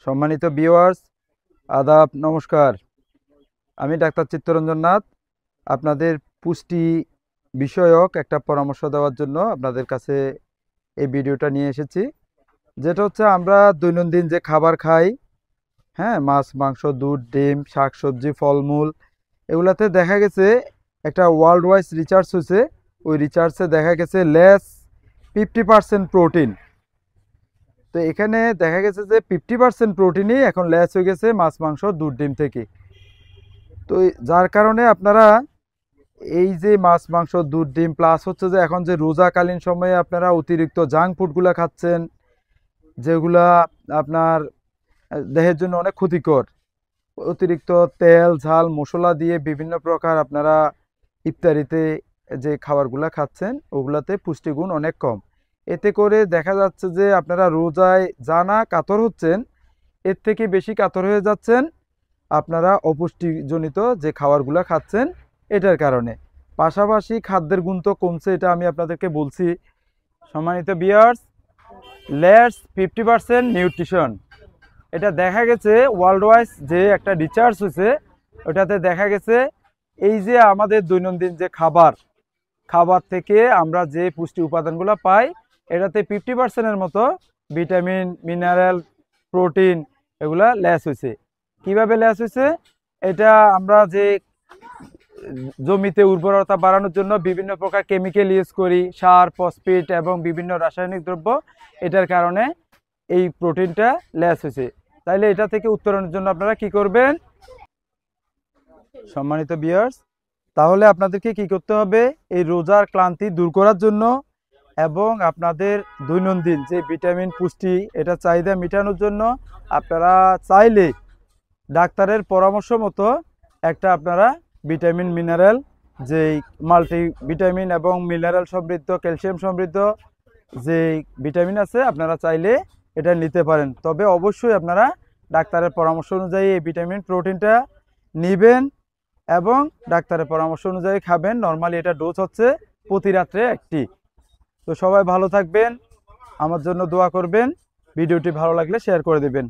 সম্মানিত ভিউয়ার্স, আদাব, নমস্কার। আমি ডাক্তার চিত্তরঞ্জন নাথ আপনাদের পুষ্টি বিষয়ক একটা পরামর্শ দেওয়ার জন্য আপনাদের কাছে এই ভিডিওটা নিয়ে এসেছি। যেটা হচ্ছে আমরা দৈনন্দিন যে খাবার খাই, হ্যাঁ, মাছ, মাংস, দুধ, ডিম, শাকসবজি, ফলমূল, এগুলাতে দেখা গেছে একটা ওয়ার্ল্ড ওয়াইজ রিসার্চ হয়েছে। ওই রিসার্চে দেখা গেছে লেস 50% প্রোটিন। তো এখানে দেখা গেছে যে 50% প্রোটিনই এখন লেস হয়ে গেছে মাছ, মাংস, দুধ, ডিম থেকে। তো যার কারণে আপনারা এই যে মাছ, মাংস, দুধ, ডিম প্লাস হচ্ছে যে এখন যে রোজাকালীন সময়ে আপনারা অতিরিক্ত জাঙ্ক ফুডগুলো খাচ্ছেন, যেগুলা আপনার দেহের জন্য অনেক ক্ষতিকর। অতিরিক্ত তেল, ঝাল, মশলা দিয়ে বিভিন্ন প্রকার আপনারা ইফতারিতে যে খাবারগুলো খাচ্ছেন, ওগুলাতে পুষ্টিগুণ অনেক কম। এতে করে দেখা যাচ্ছে যে আপনারা রোজায় জানা কাতর হচ্ছেন, এর থেকে বেশি কাতর হয়ে যাচ্ছেন আপনারা অপুষ্টিজনিত যে খাবারগুলো খাচ্ছেন এটার কারণে। পাশাপাশি খাদ্যের গুণ তো কমছে, এটা আমি আপনাদেরকে বলছি। সম্মানিত ভিউয়ার্স, লেটস 50% নিউট্রিশন, এটা দেখা গেছে ওয়ার্ল্ড ওয়াইজ যে একটা রিসার্চ হয়েছে, ওটাতে দেখা গেছে এই যে আমাদের দৈনন্দিন যে খাবার থেকে আমরা যে পুষ্টি উপাদানগুলো পাই, এটাতে 50%-এর মতো ভিটামিন, মিনারেল, প্রোটিন এগুলা লেস হয়েছে। কিভাবে লেস হয়েছে? এটা আমরা যে জমিতে উর্বরতা বাড়ানোর জন্য বিভিন্ন প্রকার কেমিক্যাল ইউজ করি, সার, ফসফেট এবং বিভিন্ন রাসায়নিক দ্রব্য, এটার কারণে এই প্রোটিনটা লেস হয়েছে। তাইলে এটা থেকে উত্তরণের জন্য আপনারা কি করবেন সম্মানিত ভিউয়ার্স? তাহলে আপনাদেরকে কি করতে হবে, এই রোজার ক্লান্তি দূর করার জন্য এবং আপনাদের দৈনন্দিন যে ভিটামিন, পুষ্টি, এটা চাহিদা মেটানোর জন্য আপনারা চাইলে ডাক্তারের পরামর্শ মতো একটা আপনারা ভিটামিন, মিনারেল, যেই মাল্টি ভিটামিন এবং মিনারেল সমৃদ্ধ, ক্যালসিয়াম সমৃদ্ধ যে ভিটামিন আছে, আপনারা চাইলে এটা নিতে পারেন। তবে অবশ্যই আপনারা ডাক্তারের পরামর্শ অনুযায়ী এই ভিটামিন, প্রোটিনটা নেবেন এবং ডাক্তারের পরামর্শ অনুযায়ী খাবেন। নর্মালি এটা ডোজ হচ্ছে প্রতি রাত্রে একটি। তো সবাই ভালো থাকবেন, আমার জন্য দোয়া করবেন। ভিডিওটি ভালো লাগলে শেয়ার করে দেবেন।